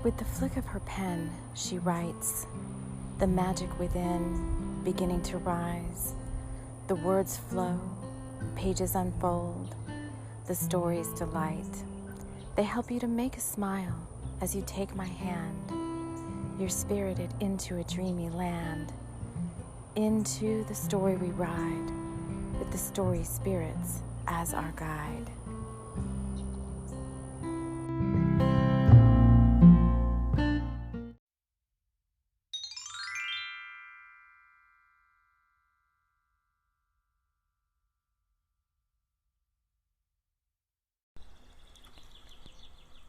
With the flick of her pen, she writes, the magic within beginning to rise. The words flow, pages unfold, the stories delight. They help you to make a smile as you take my hand. You're spirited into a dreamy land. Into the story we ride, with the story spirits as our guide.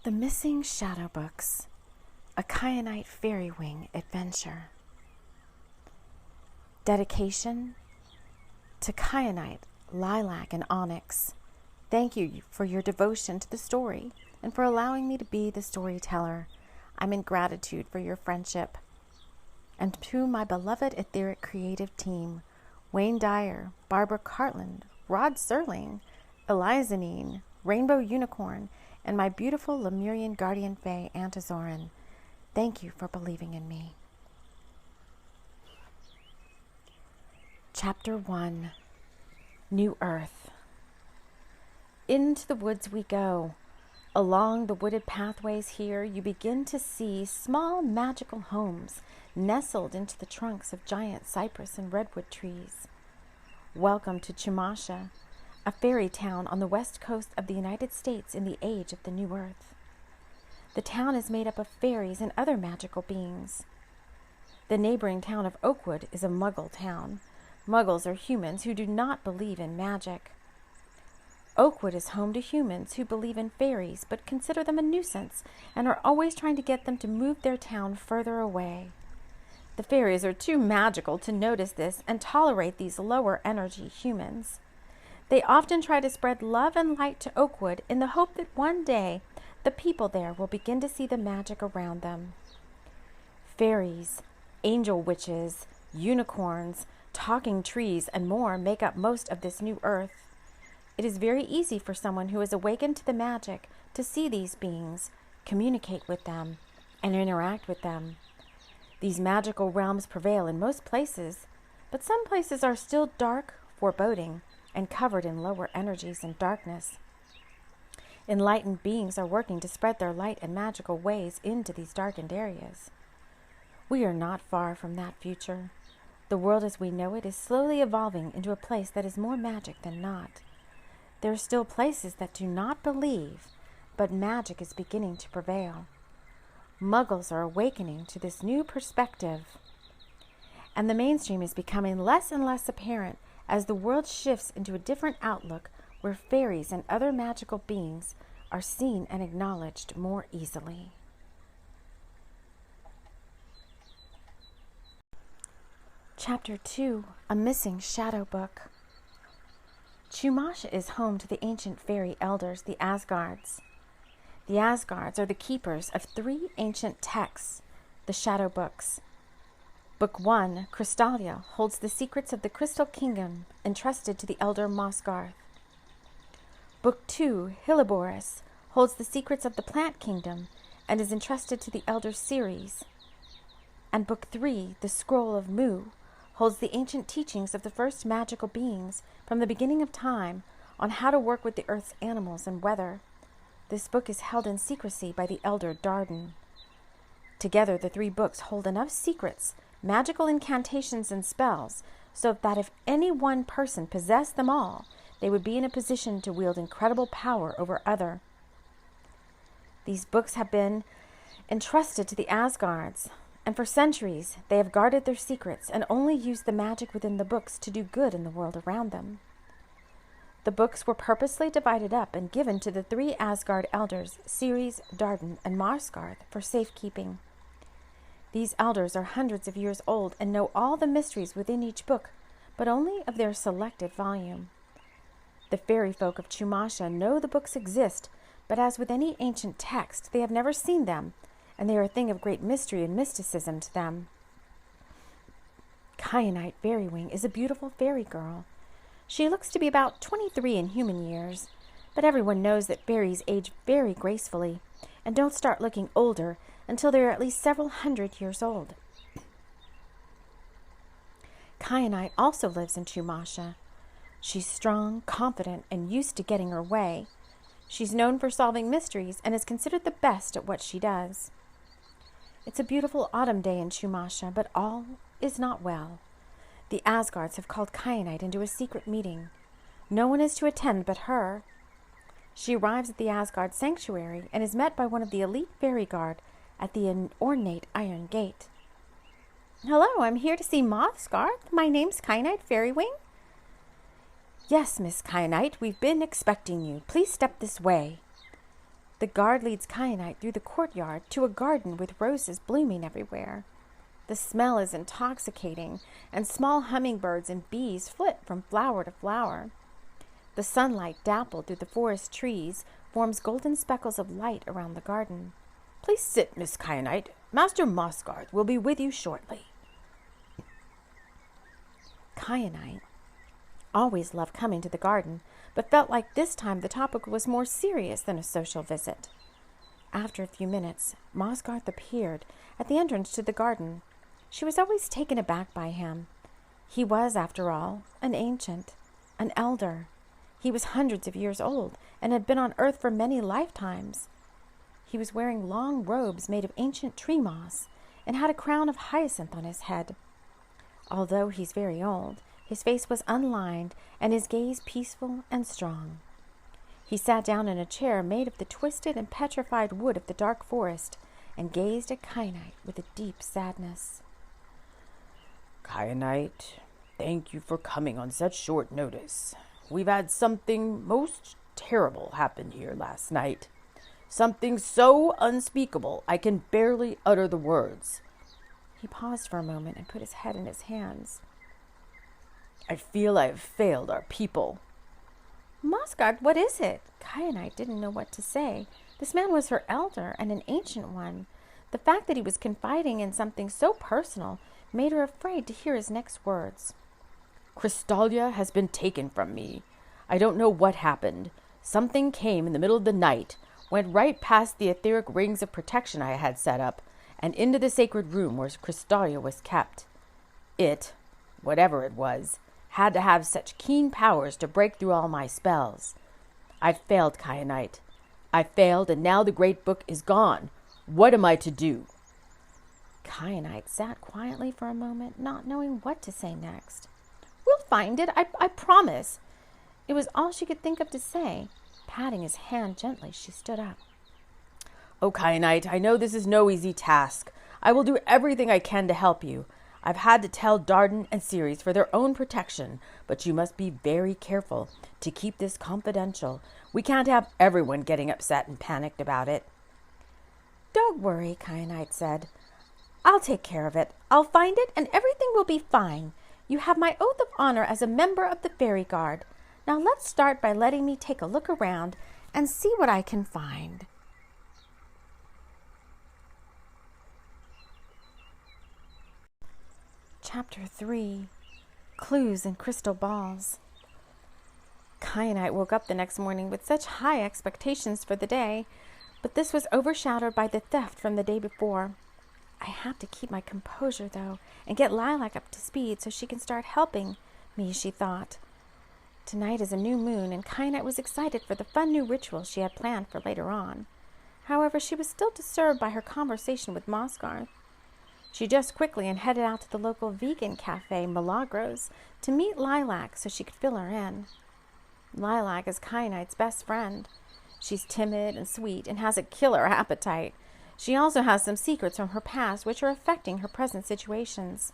The Missing Shadow Books, a Kyanite Fairywing Adventure. Dedication to Kyanite, Lilac, and Onyx. Thank you for your devotion to the story and for allowing me to be the storyteller. I'm in gratitude for your friendship. And to my beloved etheric creative team, Wayne Dyer, Barbara Cartland, Rod Serling, Elizanine, Rainbow Unicorn, and my beautiful Lemurian guardian fae, Antizoran. Thank you for believing in me. Chapter 1, New Earth. Into the woods we go. Along the wooded pathways here, you begin to see small magical homes nestled into the trunks of giant cypress and redwood trees. Welcome to Chumasha, a fairy town on the west coast of the United States in the age of the New Earth. The town is made up of fairies and other magical beings. The neighboring town of Oakwood is a Muggle town. Muggles are humans who do not believe in magic. Oakwood is home to humans who believe in fairies but consider them a nuisance and are always trying to get them to move their town further away. The fairies are too magical to notice this and tolerate these lower energy humans. They often try to spread love and light to Oakwood in the hope that one day the people there will begin to see the magic around them. Fairies, angel witches, unicorns, talking trees, and more make up most of this new earth. It is very easy for someone who is awakened to the magic to see these beings, communicate with them, and interact with them. These magical realms prevail in most places, but some places are still dark, foreboding, and covered in lower energies and darkness. Enlightened beings are working to spread their light and magical ways into these darkened areas. We are not far from that future. The world as we know it is slowly evolving into a place that is more magic than not. There are still places that do not believe, but magic is beginning to prevail. Muggles are awakening to this new perspective, and the mainstream is becoming less and less apparent as the world shifts into a different outlook where fairies and other magical beings are seen and acknowledged more easily. Chapter 2, A Missing Shadow Book. Chumasha is home to the ancient fairy elders, the Asgards. The Asgards are the keepers of 3 ancient texts, the Shadow Books. Book 1, Crystalia, holds the secrets of the Crystal Kingdom entrusted to the elder Mosgarth. Book 2, Hiliboris, holds the secrets of the Plant Kingdom and is entrusted to the elder Ceres. And Book 3, the Scroll of Mu, holds the ancient teachings of the first magical beings from the beginning of time on how to work with the earth's animals and weather. This book is held in secrecy by the elder Darden. Together, the 3 books hold enough secrets, magical incantations, and spells, so that if any one person possessed them all, they would be in a position to wield incredible power over other. These books have been entrusted to the Asgards, and for centuries they have guarded their secrets and only used the magic within the books to do good in the world around them. The books were purposely divided up and given to the 3 Asgard elders, Ceres, Darden, and Mosgarth, for safekeeping. These elders are hundreds of years old and know all the mysteries within each book, but only of their selected volume. The fairy folk of Chumasha know the books exist, but as with any ancient text, they have never seen them, and they are a thing of great mystery and mysticism to them. Kyanite Fairywing is a beautiful fairy girl. She looks to be about 23 in human years, but everyone knows that fairies age very gracefully and don't start looking older until they are at least several hundred years old. Kyanite also lives in Chumasha. She's strong, confident, and used to getting her way. She's known for solving mysteries and is considered the best at what she does. It's a beautiful autumn day in Chumasha, but all is not well. The Asgards have called Kyanite into a secret meeting. No one is to attend but her. She arrives at the Asgard sanctuary and is met by one of the elite fairy guard at the ornate iron gate. "Hello, I'm here to see Asgard. My name's Kyanite Fairywing." "Yes, Miss Kyanite, we've been expecting you. Please step this way." The guard leads Kyanite through the courtyard to a garden with roses blooming everywhere. The smell is intoxicating, and small hummingbirds and bees flit from flower to flower. The sunlight, dappled through the forest trees, forms golden speckles of light around the garden. "Please sit, Miss Kyanite. Master Asgard will be with you shortly." Kyanite always loved coming to the garden, but felt like this time the topic was more serious than a social visit. After a few minutes, Asgard appeared at the entrance to the garden. She was always taken aback by him. He was, after all, an ancient, an elder. He was hundreds of years old and had been on Earth for many lifetimes. He was wearing long robes made of ancient tree moss and had a crown of hyacinth on his head. Although he's very old, his face was unlined and his gaze peaceful and strong. He sat down in a chair made of the twisted and petrified wood of the dark forest and gazed at Kyanite with a deep sadness. "Kyanite, thank you for coming on such short notice. We've had something most terrible happen here last night. Something so unspeakable I can barely utter the words." He paused for a moment and put his head in his hands. "I feel I have failed our people." "Asgard, what is it?" Kyanite didn't know what to say. This man was her elder and an ancient one. The fact that he was confiding in something so personal made her afraid to hear his next words. "Crystalia has been taken from me. I don't know what happened. Something came in the middle of the night, went right past the etheric rings of protection I had set up, and into the sacred room where Crystalia was kept. It, whatever it was, had to have such keen powers to break through all my spells. I failed, Kyanite. I failed, and now the great book is gone. What am I to do?" Kyanite sat quietly for a moment, not knowing what to say next. "We'll find it, I promise." It was all she could think of to say. Patting his hand gently, she stood up. "Oh, Kyanite, I know this is no easy task. I will do everything I can to help you. I've had to tell Darden and Ceres for their own protection, but you must be very careful to keep this confidential. We can't have everyone getting upset and panicked about it." "Don't worry," Kyanite said. "I'll take care of it. I'll find it and everything will be fine. You have my oath of honor as a member of the Fairy Guard. Now let's start by letting me take a look around and see what I can find." Chapter 3. Clues and Crystal Balls. Kyanite woke up the next morning with such high expectations for the day, but this was overshadowed by the theft from the day before. "I have to keep my composure, though, and get Lilac up to speed so she can start helping me," she thought. Tonight is a new moon, and Kyanite was excited for the fun new ritual she had planned for later on. However, she was still disturbed by her conversation with Asgard. She dressed quickly and headed out to the local vegan cafe, Milagros, to meet Lilac so she could fill her in. Lilac is Kyanite's best friend. She's timid and sweet and has a killer appetite. She also has some secrets from her past which are affecting her present situations.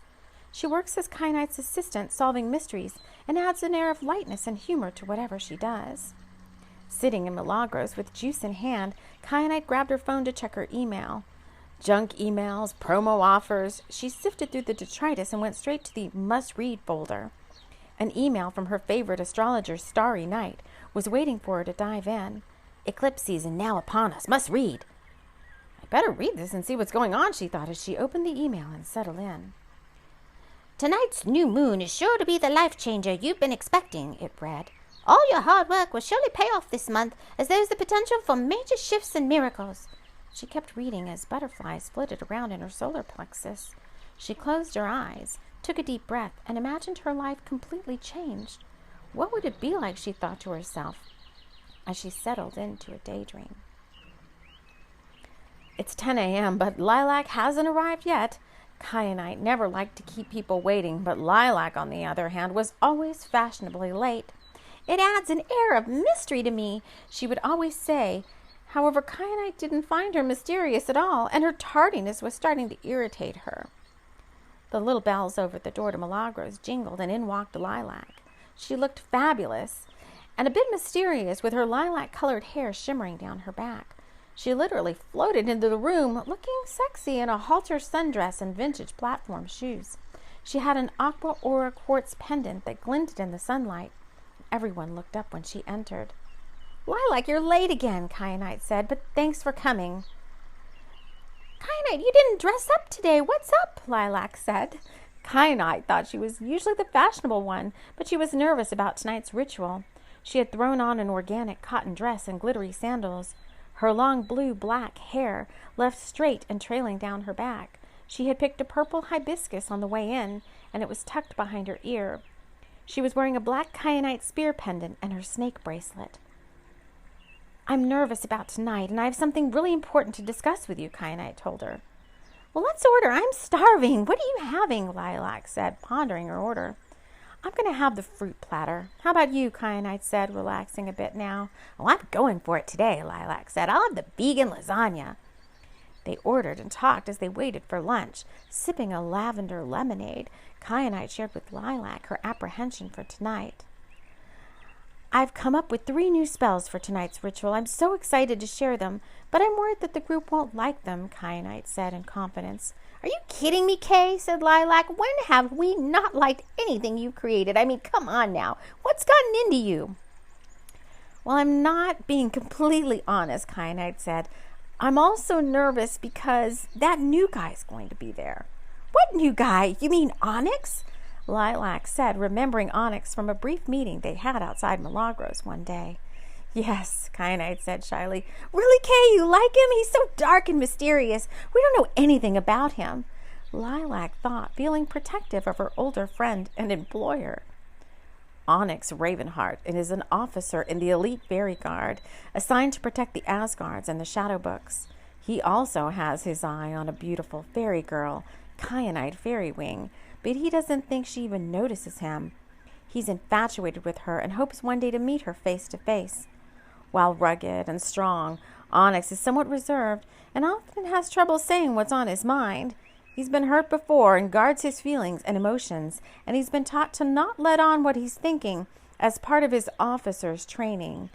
She works as Kyanite's assistant, solving mysteries, and adds an air of lightness and humor to whatever she does. Sitting in Milagros with juice in hand, Kyanite grabbed her phone to check her email. Junk emails, promo offers. She sifted through the detritus and went straight to the must-read folder. An email from her favorite astrologer, Starry Night, was waiting for her to dive in. "Eclipse season now upon us. Must read." "I better read this and see what's going on," she thought as she opened the email and settled in. "Tonight's new moon is sure to be the life changer you've been expecting," it read. "All your hard work will surely pay off this month, as there is the potential for major shifts and miracles. She kept reading as butterflies flitted around in her solar plexus. She closed her eyes, took a deep breath, and imagined her life completely changed. What would it be like, she thought to herself, as she settled into a daydream. It's 10 a.m., but Lilac hasn't arrived yet. Kyanite never liked to keep people waiting, but Lilac, on the other hand, was always fashionably late. It adds an air of mystery to me, she would always say. However, Kyanite didn't find her mysterious at all, and her tardiness was starting to irritate her. The little bells over the door to Milagros jingled, and in walked Lilac. She looked fabulous and a bit mysterious, with her lilac-colored hair shimmering down her back. She literally floated into the room, looking sexy in a halter sundress and vintage platform shoes. She had an aqua aura quartz pendant that glinted in the sunlight. Everyone looked up when she entered. Lilac, you're late again, Kyanite said, but thanks for coming. Kyanite, you didn't dress up today. What's up? Lilac said. Kyanite thought she was usually the fashionable one, but she was nervous about tonight's ritual. She had thrown on an organic cotton dress and glittery sandals. Her long blue-black hair left straight and trailing down her back. She had picked a purple hibiscus on the way in, and it was tucked behind her ear. She was wearing a black kyanite spear pendant and her snake bracelet. I'm nervous about tonight, and I have something really important to discuss with you, Kyanite told her. Well, let's order. I'm starving. What are you having? Lilac said, pondering her order. I'm going to have the fruit platter. How about you? Kyanite said, relaxing a bit now. Oh, I'm going for it today, Lilac said. I'll have the vegan lasagna. They ordered and talked as they waited for lunch, sipping a lavender lemonade. Kyanite shared with Lilac her apprehension for tonight. I've come up with 3 new spells for tonight's ritual. I'm so excited to share them, but I'm worried that the group won't like them, Kyanite said in confidence. Are you kidding me, Kay? Said Lilac. When have we not liked anything you've created? I mean, come on now. What's gotten into you? Well, I'm not being completely honest, Kyanite said. I'm also nervous because that new guy's going to be there. What new guy? You mean Onyx? Lilac said, remembering Onyx from a brief meeting they had outside Milagros one day. Yes, Kyanite said shyly. Really, Kay, you like him? He's so dark and mysterious. We don't know anything about him. Lilac thought, feeling protective of her older friend and employer. Onyx Ravenheart is an officer in the elite fairy guard, assigned to protect the Asgards and the Shadow Books. He also has his eye on a beautiful fairy girl, Kyanite Fairywing, but he doesn't think she even notices him. He's infatuated with her and hopes one day to meet her face to face. While rugged and strong, Onyx is somewhat reserved and often has trouble saying what's on his mind. He's been hurt before and guards his feelings and emotions, and he's been taught to not let on what he's thinking as part of his officer's training.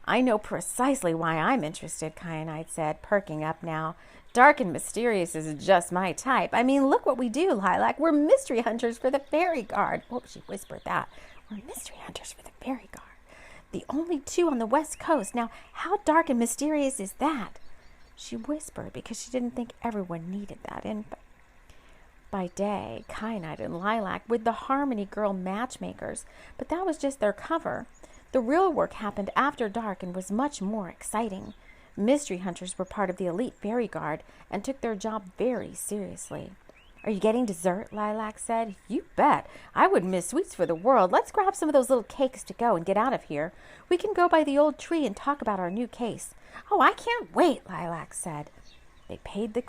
I know precisely why I'm interested, Kyanite said, perking up now. Dark and mysterious is just my type. I mean, look what we do, Lilac. We're mystery hunters for the fairy guard. Oh, she whispered that. We're mystery hunters for the fairy guard. The only 2 on the West Coast. Now, how dark and mysterious is that? She whispered because she didn't think everyone needed that info. By day, Kyanite and Lilac were the Harmony Girl matchmakers, but that was just their cover. The real work happened after dark and was much more exciting. Mystery hunters were part of the elite fairy guard and took their job very seriously. Are you getting dessert? Lilac said. You bet. I wouldn't miss sweets for the world. Let's grab some of those little cakes to go and get out of here. We can go by the old tree and talk about our new case. Oh, I can't wait, Lilac said. They paid the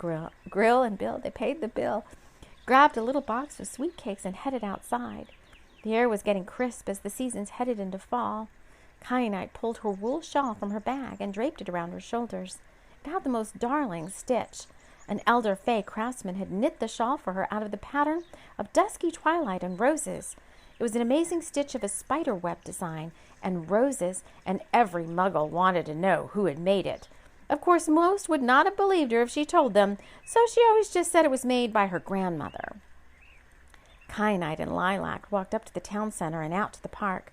grill and bill. They paid the bill, grabbed a little box of sweet cakes and headed outside. The air was getting crisp as the seasons headed into fall. Kyanite pulled her wool shawl from her bag and draped it around her shoulders. It had the most darling stitch. An elder fey craftsman had knit the shawl for her out of the pattern of dusky twilight and roses. It was an amazing stitch of a spider web design and roses, and every muggle wanted to know who had made it. Of course, most would not have believed her if she told them, so she always just said it was made by her grandmother. Kyanite and Lilac walked up to the town center and out to the park.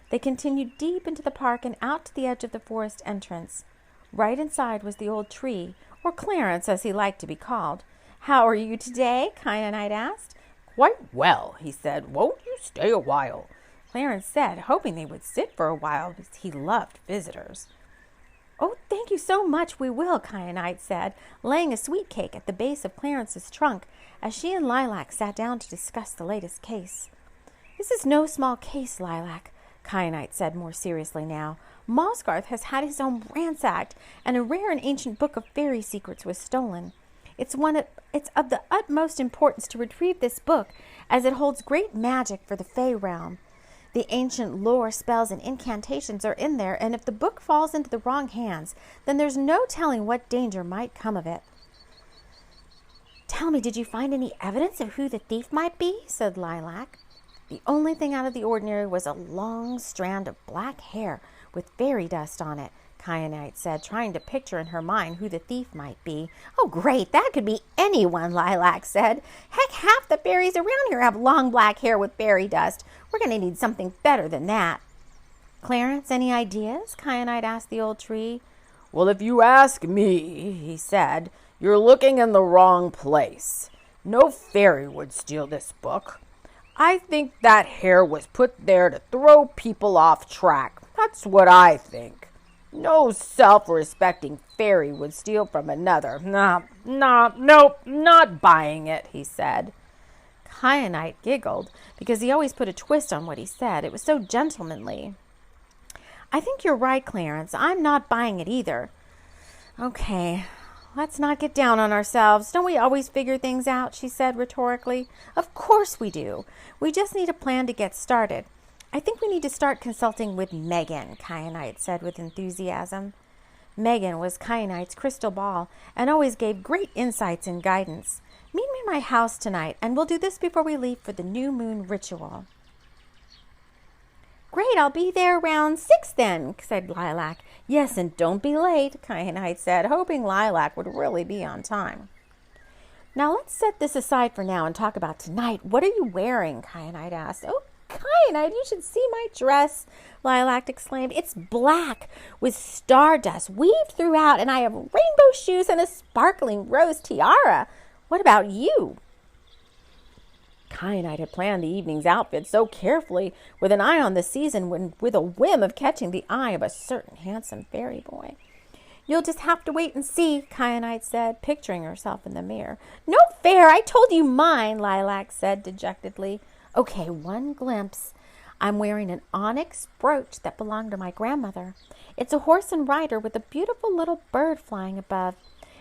They continued deep into the park and out to the edge of the forest entrance. Right inside was the old tree, or Clarence as he liked to be called. How are you today? Kyanite asked. Quite well, he said. Won't you stay a while? Clarence said, hoping they would sit for a while because he loved visitors. Oh, thank you so much, we will, Kyanite said, laying a sweet cake at the base of Clarence's trunk as she and Lilac sat down to discuss the latest case. This is no small case, Lilac, Kyanite said more seriously now. Mossgarth has had his home ransacked, and a rare and ancient book of fairy secrets was stolen. It's of the utmost importance to retrieve this book, as it holds great magic for the Fey realm. The ancient lore, spells, and incantations are in there, and if the book falls into the wrong hands, then there's no telling what danger might come of it. Tell me, did you find any evidence of who the thief might be? Said Lilac. The only thing out of the ordinary was a long strand of black hair with fairy dust on it, Kyanite said, trying to picture in her mind who the thief might be. Oh, great, that could be anyone, Lilac said. Heck, half the fairies around here have long black hair with fairy dust. We're going to need something better than that. Clarence, any ideas? Kyanite asked the old tree. Well, if you ask me, he said, you're looking in the wrong place. No fairy would steal this book. I think that hair was put there to throw people off track. That's what I think. No self-respecting fairy would steal from another. Nope, not buying it, he said. Kyanite giggled because he always put a twist on what he said. It was so gentlemanly. I think you're right, Clarence. I'm not buying it either. Okay, let's not get down on ourselves. Don't we always figure things out? She said rhetorically. Of course we do. We just need a plan to get started. I think we need to start consulting with Megan, Kyanite said with enthusiasm. Megan was Kyanite's crystal ball and always gave great insights and guidance. Meet me at my house tonight, and we'll do this before we leave for the new moon ritual. Great, I'll be there around 6 then, said Lilac. Yes, and don't be late, Kyanite said, hoping Lilac would really be on time. Now let's set this aside for now and talk about tonight. What are you wearing? Kyanite asked. Oh, Kyanite, you should see my dress, Lilac exclaimed. It's black with stardust weaved throughout, and I have rainbow shoes and a sparkling rose tiara. What about you? Kyanite had planned the evening's outfit so carefully, with an eye on the season, with a whim of catching the eye of a certain handsome fairy boy. You'll just have to wait and see, Kyanite said, picturing herself in the mirror. No fair, I told you mine, Lilac said dejectedly. Okay, one glimpse. I'm wearing an onyx brooch that belonged to my grandmother. It's a horse and rider with a beautiful little bird flying above.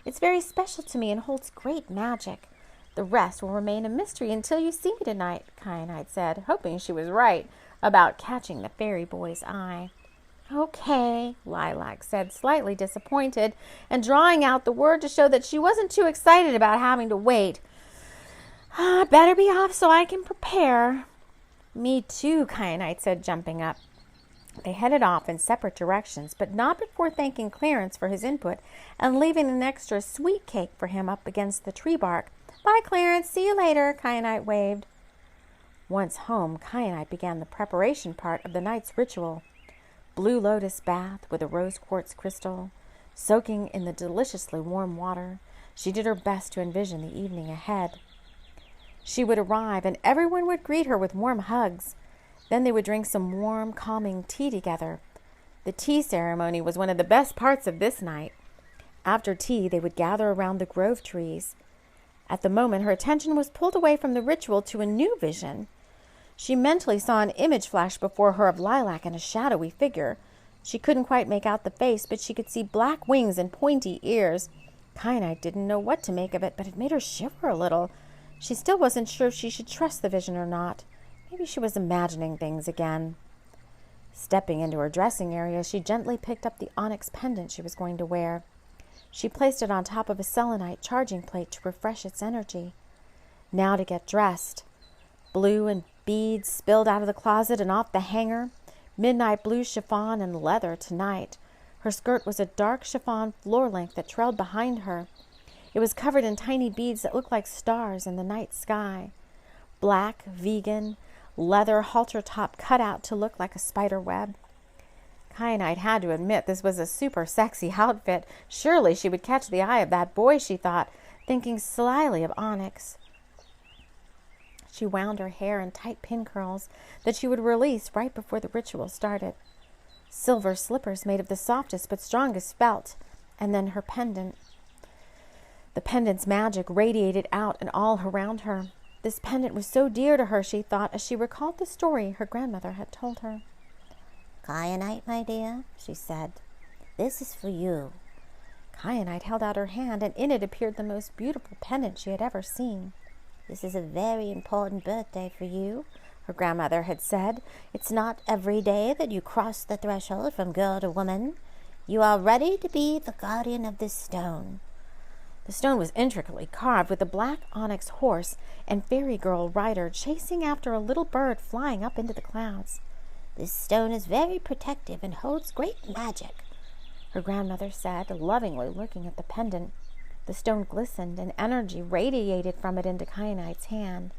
It's very special to me and holds great magic. The rest will remain a mystery until you see me tonight, Kyanite said, hoping she was right about catching the fairy boy's eye. Okay, Lilac said, slightly disappointed, and drawing out the word to show that she wasn't too excited about having to wait. Better be off so I can prepare. Me too, Kyanite said, jumping up. They headed off in separate directions, but not before thanking Clarence for his input and leaving an extra sweet cake for him up against the tree bark. Bye, Clarence. See you later, Kyanite waved. Once home, Kyanite began the preparation part of the night's ritual. Blue lotus bath with a rose quartz crystal, soaking in the deliciously warm water. She did her best to envision the evening ahead. She would arrive, and everyone would greet her with warm hugs. Then they would drink some warm, calming tea together. The tea ceremony was one of the best parts of this night. After tea, they would gather around the grove trees. At the moment, her attention was pulled away from the ritual to a new vision. She mentally saw an image flash before her of Lilac and a shadowy figure. She couldn't quite make out the face, but she could see black wings and pointy ears. Kyanite didn't know what to make of it, but it made her shiver a little. She still wasn't sure if she should trust the vision or not. Maybe she was imagining things again. Stepping into her dressing area, she gently picked up the onyx pendant she was going to wear. She placed it on top of a selenite charging plate to refresh its energy. Now to get dressed. Blue and beads spilled out of the closet and off the hanger. Midnight blue chiffon and leather tonight. Her skirt was a dark chiffon floor length that trailed behind her. It was covered in tiny beads that looked like stars in the night sky. Black, vegan, leather halter top cut out to look like a spider web. Kyanite had to admit this was a super sexy outfit. Surely she would catch the eye of that boy, she thought, thinking slyly of Onyx. She wound her hair in tight pin curls that she would release right before the ritual started. silver slippers made of the softest but strongest felt, and then her pendant. The pendant's magic radiated out and all around her. This pendant was so dear to her, she thought, as she recalled the story her grandmother had told her. "Kyanite, my dear," she said, "this is for you." Kyanite held out her hand, and in it appeared the most beautiful pendant she had ever seen. "This is a very important birthday for you," her grandmother had said. "It's not every day that you cross the threshold from girl to woman. You are ready to be the guardian of this stone." The stone was intricately carved, with a black onyx horse and fairy girl rider chasing after a little bird flying up into the clouds. "This stone is very protective and holds great magic," her grandmother said, lovingly looking at the pendant. The stone glistened, and energy radiated from it into Kyanite's hand.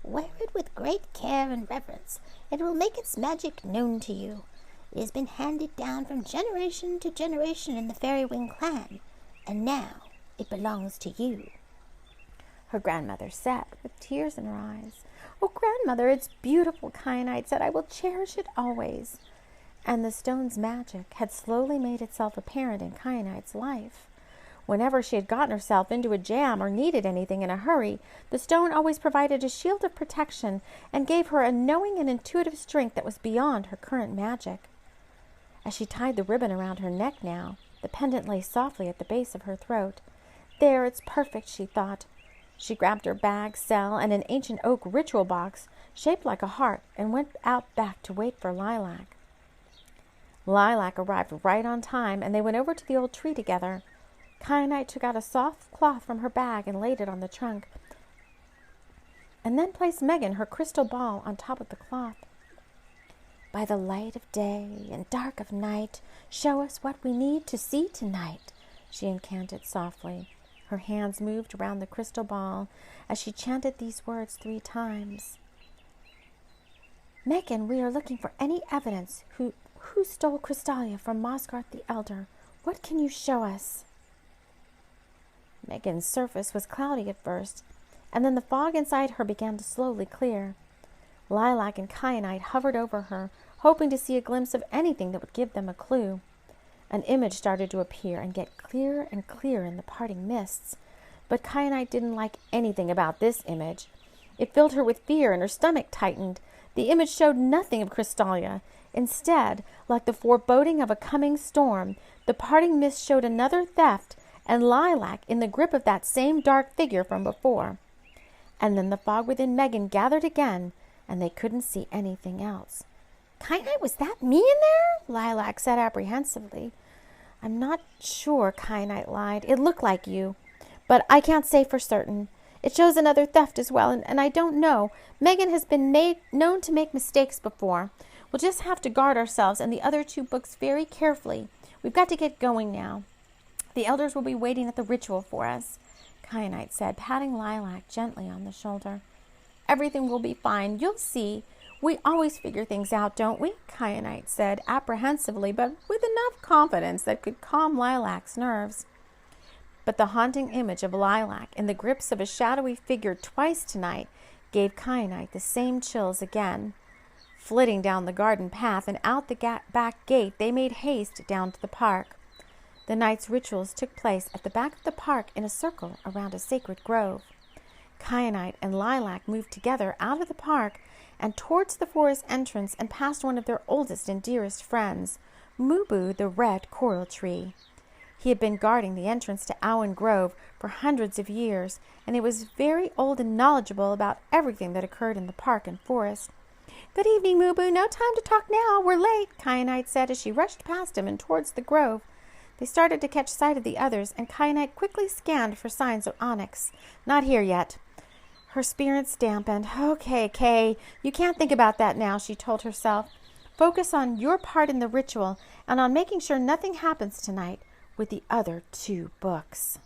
"Wear it with great care and reverence. It will make its magic known to you. It has been handed down from generation to generation in the Fairywing clan, and now it belongs to you," her grandmother said, with tears in her eyes. "Oh, grandmother, it's beautiful," Kyanite said. "I will cherish it always." And the stone's magic had slowly made itself apparent in Kyanite's life. Whenever she had gotten herself into a jam or needed anything in a hurry, the stone always provided a shield of protection and gave her a knowing and intuitive strength that was beyond her current magic. As she tied the ribbon around her neck now, the pendant lay softly at the base of her throat. "There, it's perfect," she thought. She grabbed her bag, cell, and an ancient oak ritual box shaped like a heart and went out back to wait for Lilac. Lilac arrived right on time, and they went over to the old tree together. Kyanite took out a soft cloth from her bag and laid it on the trunk, and then placed Megan, her crystal ball, on top of the cloth. "By the light of day and dark of night, show us what we need to see tonight," she incanted softly. Her hands moved around the crystal ball as she chanted these words 3 times. "Megan, we are looking for any evidence who stole Crystalia from Mosgarth the Elder. What can you show us?" Megan's surface was cloudy at first, and then the fog inside her began to slowly clear. Lilac and Kyanite hovered over her, hoping to see a glimpse of anything that would give them a clue. An image started to appear and get clearer and clearer in the parting mists, but Kyanite didn't like anything about this image. It filled her with fear, and her stomach tightened. The image showed nothing of Crystalia. Instead, like the foreboding of a coming storm, the parting mist showed another theft, and Lilac in the grip of that same dark figure from before. And then the fog within Megan gathered again, and they couldn't see anything else. "Kyanite, was that me in there?" Lilac said apprehensively. "I'm not sure," Kyanite lied. "It looked like you, but I can't say for certain. It shows another theft as well, and I don't know. Megan has been known to make mistakes before. We'll just have to guard ourselves and the other 2 books very carefully. We've got to get going now. The elders will be waiting at the ritual for us," Kyanite said, patting Lilac gently on the shoulder. "Everything will be fine. You'll see. We always figure things out, don't we?" Kyanite said apprehensively, but with enough confidence that could calm Lilac's nerves. But the haunting image of Lilac in the grips of a shadowy figure twice tonight gave Kyanite the same chills again. Flitting down the garden path and out the back gate, they made haste down to the park. The night's rituals took place at the back of the park in a circle around a sacred grove. Kyanite and Lilac moved together out of the park and towards the forest entrance and past one of their oldest and dearest friends, Mubu the red coral tree. He had been guarding the entrance to Owen Grove for hundreds of years, and he was very old and knowledgeable about everything that occurred in the park and forest. "Good evening, Mubu. No time to talk now. We're late," Kyanite said as she rushed past him and towards the grove. They started to catch sight of the others, and Kyanite quickly scanned for signs of Onyx. "Not here yet." Her spirits dampened. "Okay, Kay, you can't think about that now," she told herself. "Focus on your part in the ritual and on making sure nothing happens tonight with the other 2 books."